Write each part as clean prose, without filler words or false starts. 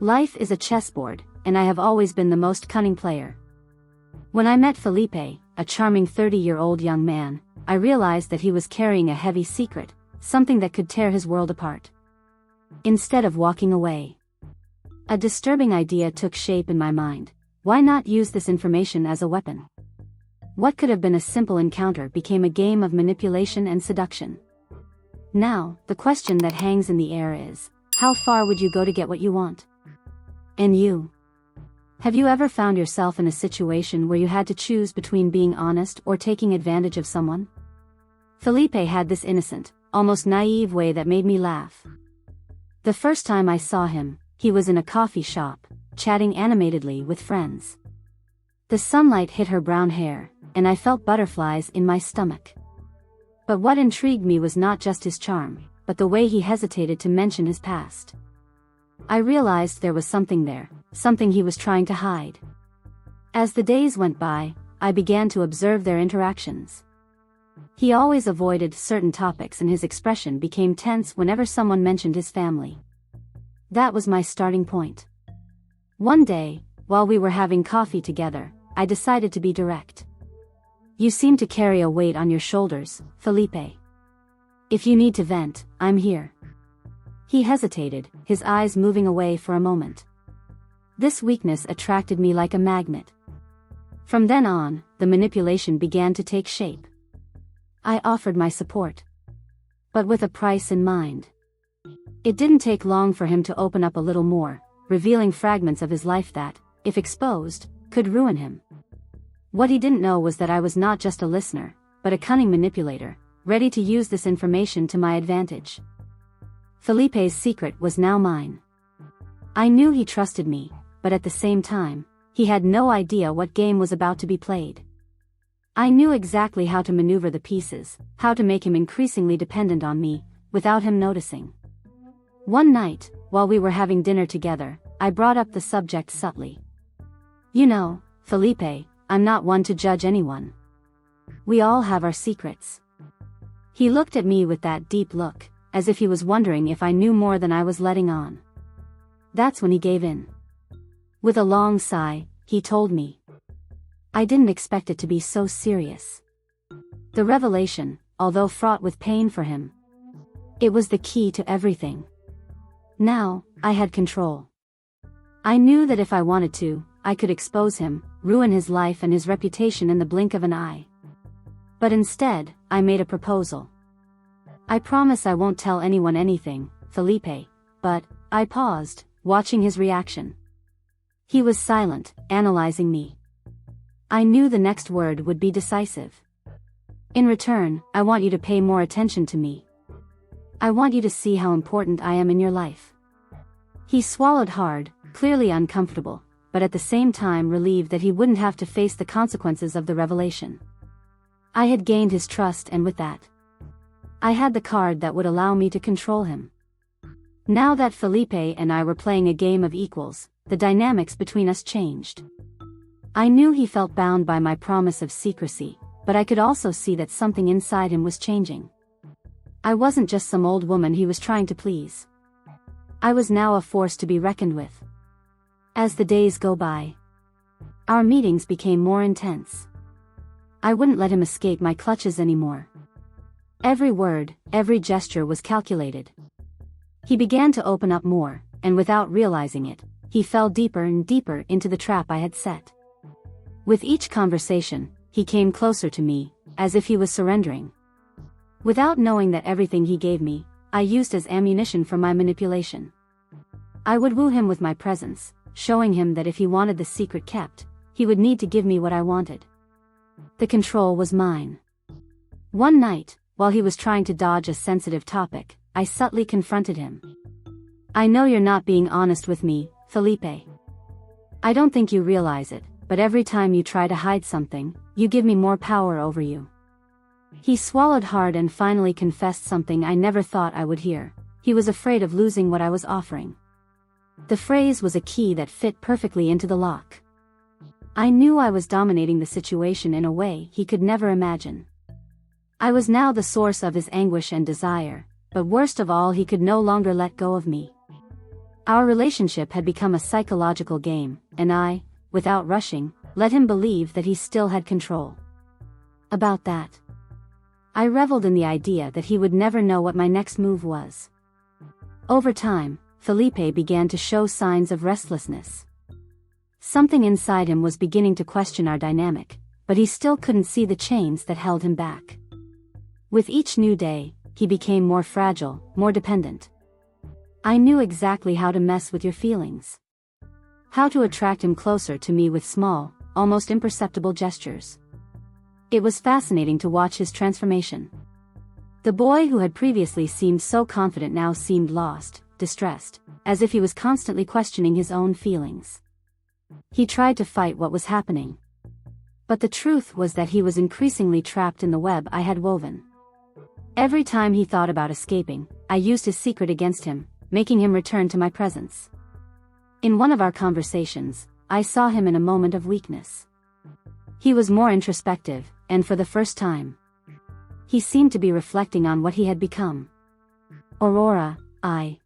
Life is a chessboard, and I have always been the most cunning player. When I met Felipe, a charming 30-year-old young man, I realized that he was carrying a heavy secret, something that could tear his world apart. Instead of walking away, a disturbing idea took shape in my mind. Why not use this information as a weapon? What could have been a simple encounter became a game of manipulation and seduction. Now, the question that hangs in the air is, how far would you go to get what you want? And you? Have you ever found yourself in a situation where you had to choose between being honest or taking advantage of someone? Felipe had this innocent, almost naive way that made me laugh. The first time I saw him, he was in a coffee shop, chatting animatedly with friends. The sunlight hit her brown hair, and I felt butterflies in my stomach. But what intrigued me was not just his charm, but the way he hesitated to mention his past. I realized there was something there, something he was trying to hide. As the days went by, I began to observe their interactions. He always avoided certain topics and his expression became tense whenever someone mentioned his family. That was my starting point. One day, while we were having coffee together, I decided to be direct. You seem to carry a weight on your shoulders, Felipe. If you need to vent, I'm here. He hesitated, his eyes moving away for a moment. This weakness attracted me like a magnet. From then on, the manipulation began to take shape. I offered my support, but with a price in mind. It didn't take long for him to open up a little more, revealing fragments of his life that, if exposed, could ruin him. What he didn't know was that I was not just a listener, but a cunning manipulator, ready to use this information to my advantage. Felipe's secret was now mine. I knew he trusted me, but at the same time, he had no idea what game was about to be played. I knew exactly how to maneuver the pieces, how to make him increasingly dependent on me, without him noticing. One night, while we were having dinner together, I brought up the subject subtly. You know, Felipe, I'm not one to judge anyone. We all have our secrets. He looked at me with that deep look, as if he was wondering if I knew more than I was letting on. That's when he gave in. With a long sigh, he told me. I didn't expect it to be so serious. The revelation, although fraught with pain for him, it was the key to everything. Now, I had control. I knew that if I wanted to, I could expose him, ruin his life and his reputation in the blink of an eye. But instead, I made a proposal. I promise I won't tell anyone anything, Felipe, but, I paused, watching his reaction. He was silent, analyzing me. I knew the next word would be decisive. In return, I want you to pay more attention to me. I want you to see how important I am in your life. He swallowed hard, clearly uncomfortable, but at the same time relieved that he wouldn't have to face the consequences of the revelation. I had gained his trust, and with that, I had the card that would allow me to control him. Now that Felipe and I were playing a game of equals, the dynamics between us changed. I knew he felt bound by my promise of secrecy, but I could also see that something inside him was changing. I wasn't just some old woman he was trying to please. I was now a force to be reckoned with. As the days go by, our meetings became more intense. I wouldn't let him escape my clutches anymore. Every word, every gesture was calculated. He began to open up more, and without realizing it, he fell deeper and deeper into the trap I had set. With each conversation, he came closer to me, as if he was surrendering. Without knowing that everything he gave me, I used as ammunition for my manipulation. I would woo him with my presence, showing him that if he wanted the secret kept, he would need to give me what I wanted. The control was mine. One night, while he was trying to dodge a sensitive topic, I subtly confronted him. I know you're not being honest with me, Felipe. I don't think you realize it, but every time you try to hide something, you give me more power over you. He swallowed hard and finally confessed something I never thought I would hear. He was afraid of losing what I was offering. The phrase was a key that fit perfectly into the lock. I knew I was dominating the situation in a way he could never imagine. I was now the source of his anguish and desire, but worst of all, he could no longer let go of me. Our relationship had become a psychological game, and I, without rushing, let him believe that he still had control. About that, I reveled in the idea that he would never know what my next move was. Over time, Felipe began to show signs of restlessness. Something inside him was beginning to question our dynamic, but he still couldn't see the chains that held him back. With each new day, he became more fragile, more dependent. I knew exactly how to mess with your feelings. How to attract him closer to me with small, almost imperceptible gestures. It was fascinating to watch his transformation. The boy who had previously seemed so confident now seemed lost, distressed, as if he was constantly questioning his own feelings. He tried to fight what was happening. But the truth was that he was increasingly trapped in the web I had woven. Every time he thought about escaping, I used his secret against him, making him return to my presence. In one of our conversations, I saw him in a moment of weakness. He was more introspective, and for the first time, he seemed to be reflecting on what he had become. Aurora, I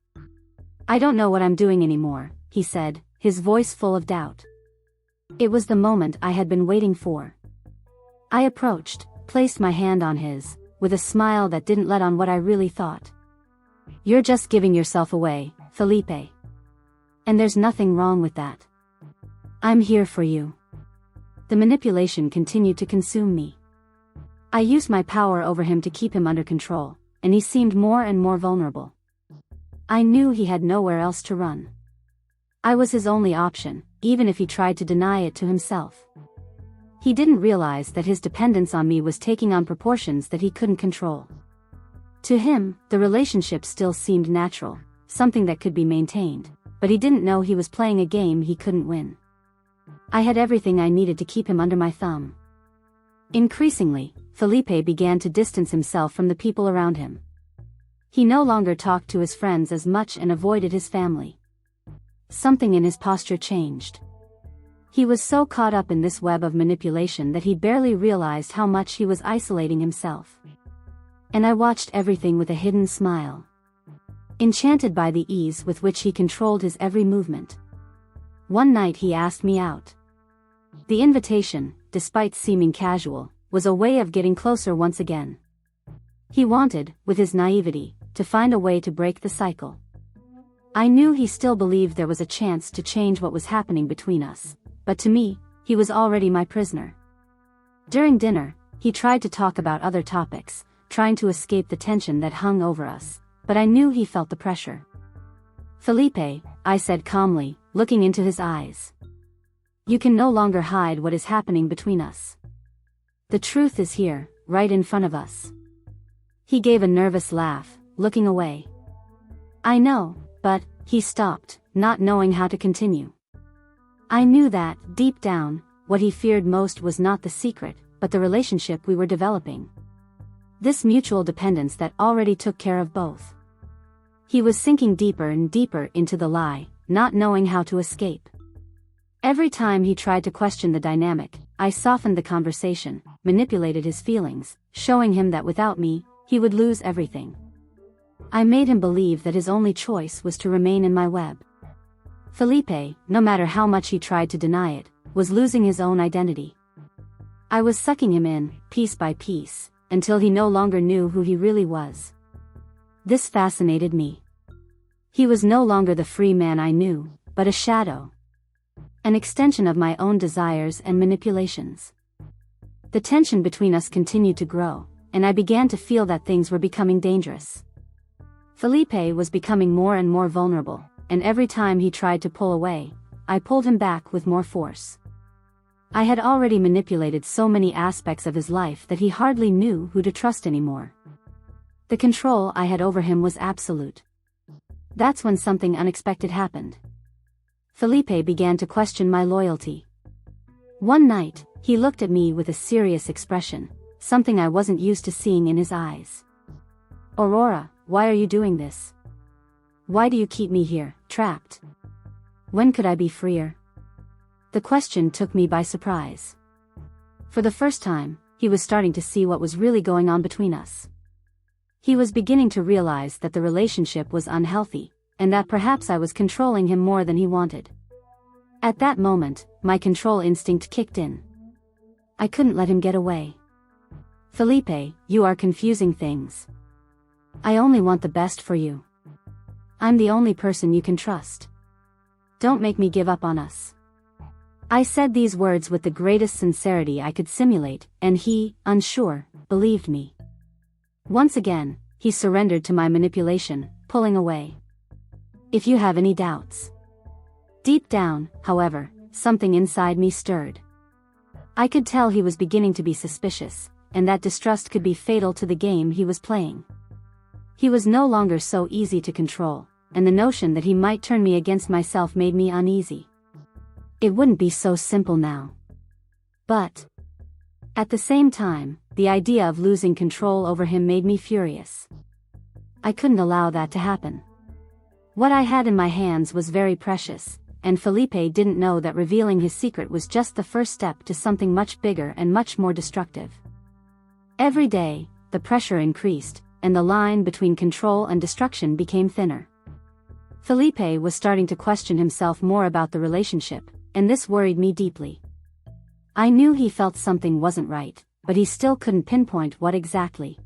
don't know what I'm doing anymore, he said, his voice full of doubt. It was the moment I had been waiting for. I approached, placed my hand on his, with a smile that didn't let on what I really thought. You're just giving yourself away, Felipe. And there's nothing wrong with that. I'm here for you. The manipulation continued to consume me. I used my power over him to keep him under control, and he seemed more and more vulnerable. I knew he had nowhere else to run. I was his only option, even if he tried to deny it to himself. He didn't realize that his dependence on me was taking on proportions that he couldn't control. To him, the relationship still seemed natural, something that could be maintained, but he didn't know he was playing a game he couldn't win. I had everything I needed to keep him under my thumb. Increasingly, Felipe began to distance himself from the people around him. He no longer talked to his friends as much and avoided his family. Something in his posture changed. He was so caught up in this web of manipulation that he barely realized how much he was isolating himself. And I watched everything with a hidden smile. Enchanted by the ease with which he controlled his every movement. One night he asked me out. The invitation, despite seeming casual, was a way of getting closer once again. He wanted, with his naivety, to find a way to break the cycle. I knew he still believed there was a chance to change what was happening between us, but to me, he was already my prisoner. During dinner, he tried to talk about other topics, trying to escape the tension that hung over us, but I knew he felt the pressure. Felipe, I said calmly, looking into his eyes. You can no longer hide what is happening between us. The truth is here, right in front of us. He gave a nervous laugh, looking away. I know, but, he stopped, not knowing how to continue. I knew that, deep down, what he feared most was not the secret, but the relationship we were developing. This mutual dependence that already took care of both. He was sinking deeper and deeper into the lie, not knowing how to escape. Every time he tried to question the dynamic, I softened the conversation, manipulated his feelings, showing him that without me, he would lose everything. I made him believe that his only choice was to remain in my web. Felipe, no matter how much he tried to deny it, was losing his own identity. I was sucking him in, piece by piece, until he no longer knew who he really was. This fascinated me. He was no longer the free man I knew, but a shadow. An extension of my own desires and manipulations. The tension between us continued to grow, and I began to feel that things were becoming dangerous. Felipe was becoming more and more vulnerable, and every time he tried to pull away, I pulled him back with more force. I had already manipulated so many aspects of his life that he hardly knew who to trust anymore. The control I had over him was absolute. That's when something unexpected happened. Felipe began to question my loyalty. One night, he looked at me with a serious expression, something I wasn't used to seeing in his eyes. Aurora, why are you doing this? Why do you keep me here, trapped? When could I be freer? The question took me by surprise. For the first time, he was starting to see what was really going on between us. He was beginning to realize that the relationship was unhealthy, and that perhaps I was controlling him more than he wanted. At that moment, my control instinct kicked in. I couldn't let him get away. Felipe, you are confusing things. I only want the best for you. I'm the only person you can trust. Don't make me give up on us. I said these words with the greatest sincerity I could simulate, and he, unsure, believed me. Once again, he surrendered to my manipulation, pulling away. If you have any doubts. Deep down, however, something inside me stirred. I could tell he was beginning to be suspicious, and that distrust could be fatal to the game he was playing. He was no longer so easy to control, and the notion that he might turn me against myself made me uneasy. It wouldn't be so simple now. But at the same time, the idea of losing control over him made me furious. I couldn't allow that to happen. What I had in my hands was very precious, and Felipe didn't know that revealing his secret was just the first step to something much bigger and much more destructive. Every day, the pressure increased, and the line between control and destruction became thinner. Felipe was starting to question himself more about the relationship, and this worried me deeply. I knew he felt something wasn't right, but he still couldn't pinpoint what exactly.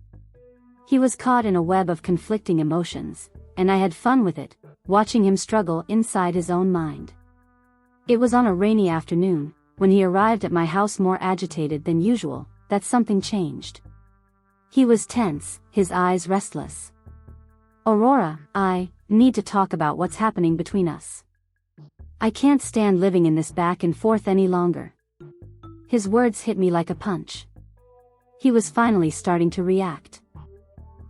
He was caught in a web of conflicting emotions, and I had fun with it, watching him struggle inside his own mind. It was on a rainy afternoon, when he arrived at my house more agitated than usual, that something changed. He was tense, his eyes restless. Aurora, I need to talk about what's happening between us. I can't stand living in this back and forth any longer. His words hit me like a punch. He was finally starting to react.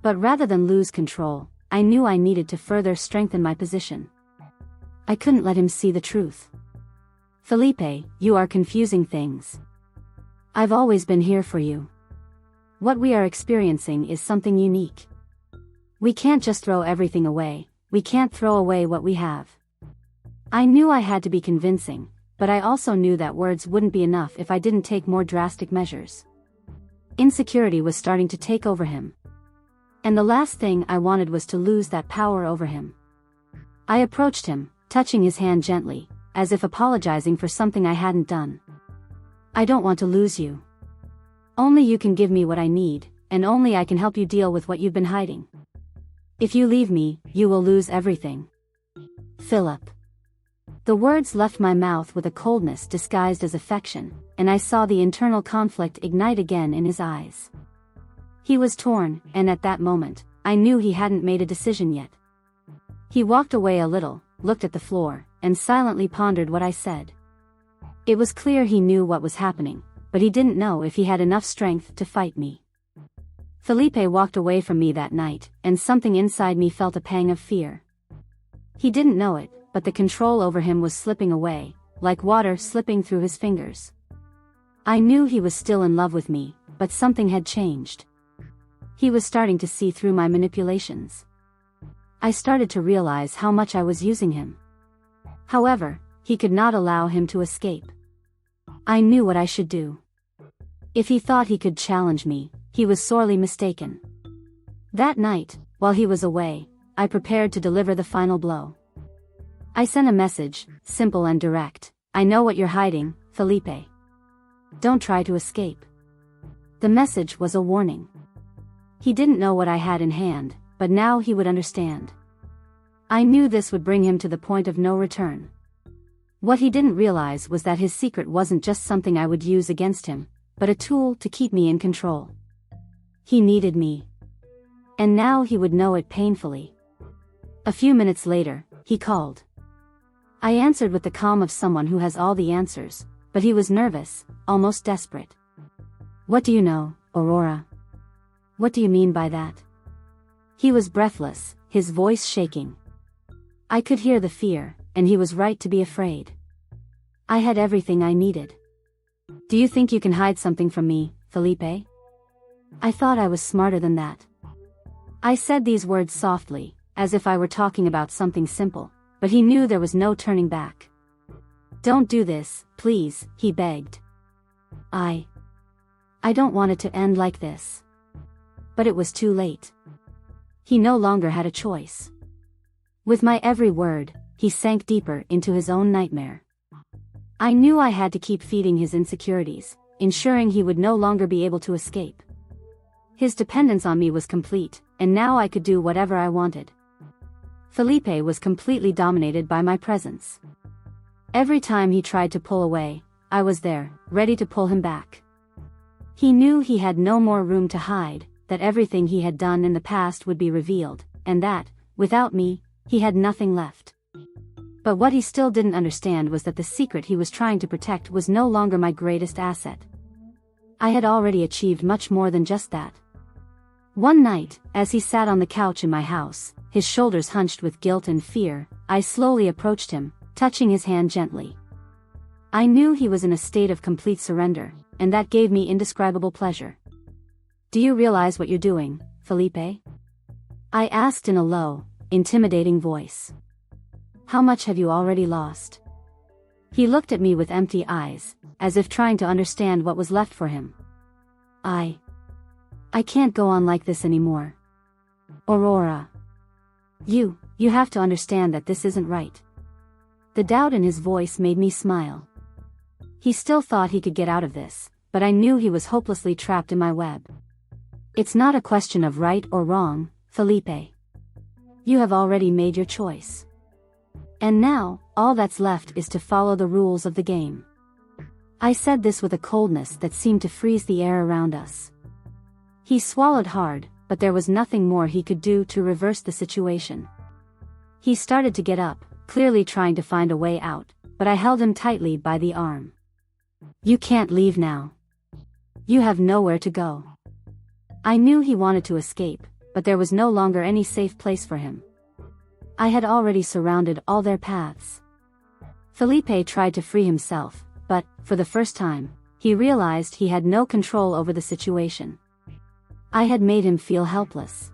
But rather than lose control, I knew I needed to further strengthen my position. I couldn't let him see the truth. Felipe, you are confusing things. I've always been here for you. What we are experiencing is something unique. We can't just throw everything away, we can't throw away what we have. I knew I had to be convincing, but I also knew that words wouldn't be enough if I didn't take more drastic measures. Insecurity was starting to take over him. And the last thing I wanted was to lose that power over him. I approached him, touching his hand gently, as if apologizing for something I hadn't done. I don't want to lose you. Only you can give me what I need, and only I can help you deal with what you've been hiding. If you leave me, you will lose everything. Philip. The words left my mouth with a coldness disguised as affection, and I saw the internal conflict ignite again in his eyes. He was torn, and at that moment, I knew he hadn't made a decision yet. He walked away a little, looked at the floor, and silently pondered what I said. It was clear he knew what was happening, but he didn't know if he had enough strength to fight me. Felipe walked away from me that night, and something inside me felt a pang of fear. He didn't know it, but the control over him was slipping away, like water slipping through his fingers. I knew he was still in love with me, but something had changed. He was starting to see through my manipulations. I started to realize how much I was using him. However, he could not allow him to escape. I knew what I should do. If he thought he could challenge me, he was sorely mistaken. That night, while he was away, I prepared to deliver the final blow. I sent a message, simple and direct. I know what you're hiding, Felipe. Don't try to escape. The message was a warning. He didn't know what I had in hand, but now he would understand. I knew this would bring him to the point of no return. What he didn't realize was that his secret wasn't just something I would use against him, but a tool to keep me in control. He needed me. And now he would know it painfully. A few minutes later, he called. I answered with the calm of someone who has all the answers, but he was nervous, almost desperate. What do you know, Aurora? What do you mean by that? He was breathless, his voice shaking. I could hear the fear, and he was right to be afraid. I had everything I needed. Do you think you can hide something from me, Felipe? I thought I was smarter than that. I said these words softly, as if I were talking about something simple, but he knew there was no turning back. Don't do this, please, he begged. I don't want it to end like this. But it was too late. He no longer had a choice. With my every word, he sank deeper into his own nightmare. I knew I had to keep feeding his insecurities, ensuring he would no longer be able to escape. His dependence on me was complete, and now I could do whatever I wanted. Felipe was completely dominated by my presence. Every time he tried to pull away, I was there, ready to pull him back. He knew he had no more room to hide, that everything he had done in the past would be revealed, and that, without me, he had nothing left. But what he still didn't understand was that the secret he was trying to protect was no longer my greatest asset. I had already achieved much more than just that. One night, as he sat on the couch in my house, his shoulders hunched with guilt and fear, I slowly approached him, touching his hand gently. I knew he was in a state of complete surrender, and that gave me indescribable pleasure. "Do you realize what you're doing, Felipe?" I asked in a low, intimidating voice. "How much have you already lost?" He looked at me with empty eyes, as if trying to understand what was left for him. I can't go on like this anymore. Aurora. You have to understand that this isn't right." The doubt in his voice made me smile. He still thought he could get out of this, but I knew he was hopelessly trapped in my web. "It's not a question of right or wrong, Felipe. You have already made your choice. And now, all that's left is to follow the rules of the game." I said this with a coldness that seemed to freeze the air around us. He swallowed hard, but there was nothing more he could do to reverse the situation. He started to get up, clearly trying to find a way out, but I held him tightly by the arm. "You can't leave now. You have nowhere to go." I knew he wanted to escape, but there was no longer any safe place for him. I had already surrounded all their paths. Felipe tried to free himself, but, for the first time, he realized he had no control over the situation. I had made him feel helpless.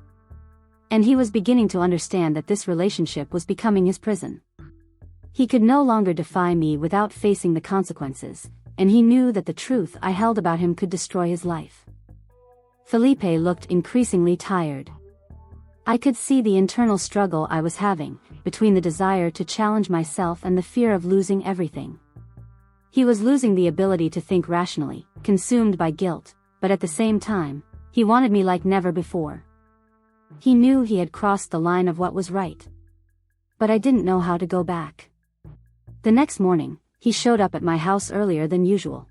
And he was beginning to understand that this relationship was becoming his prison. He could no longer defy me without facing the consequences, and he knew that the truth I held about him could destroy his life. Felipe looked increasingly tired. I could see the internal struggle I was having, between the desire to challenge myself and the fear of losing everything. He was losing the ability to think rationally, consumed by guilt, but at the same time, he wanted me like never before. He knew he had crossed the line of what was right. But I didn't know how to go back. The next morning, he showed up at my house earlier than usual.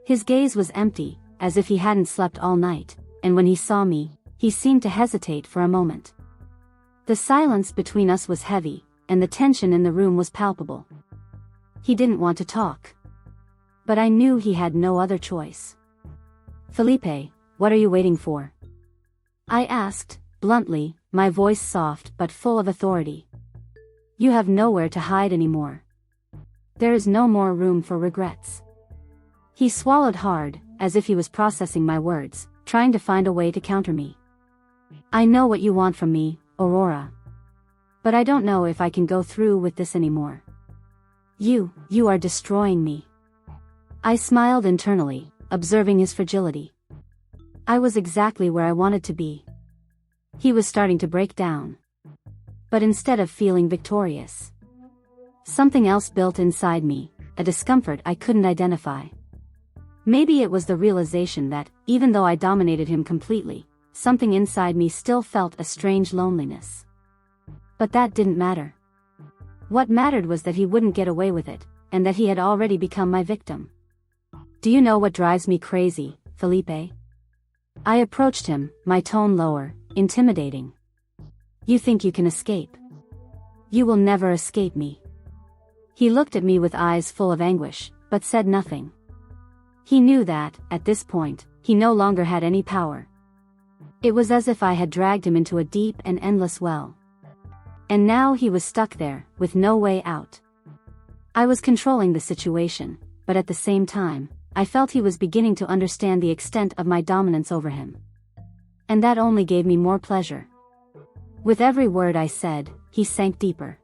His gaze was empty, as if he hadn't slept all night, and when he saw me, he seemed to hesitate for a moment. The silence between us was heavy, and the tension in the room was palpable. He didn't want to talk. But I knew he had no other choice. "Felipe, what are you waiting for?" I asked, bluntly, my voice soft but full of authority. "You have nowhere to hide anymore. There is no more room for regrets." He swallowed hard, as if he was processing my words, trying to find a way to counter me. "I know what you want from me, Aurora. But I don't know if I can go through with this anymore. You are destroying me." I smiled internally, observing his fragility. I was exactly where I wanted to be. He was starting to break down. But instead of feeling victorious, something else built inside me, a discomfort I couldn't identify. Maybe it was the realization that, even though I dominated him completely, something inside me still felt a strange loneliness. But that didn't matter. What mattered was that he wouldn't get away with it, and that he had already become my victim. "Do you know what drives me crazy, Felipe?" I approached him, my tone lower, intimidating. "You think you can escape. You will never escape me." He looked at me with eyes full of anguish, but said nothing. He knew that, at this point, he no longer had any power. It was as if I had dragged him into a deep and endless well. And now he was stuck there, with no way out. I was controlling the situation, but at the same time, I felt he was beginning to understand the extent of my dominance over him. And that only gave me more pleasure. With every word I said, he sank deeper.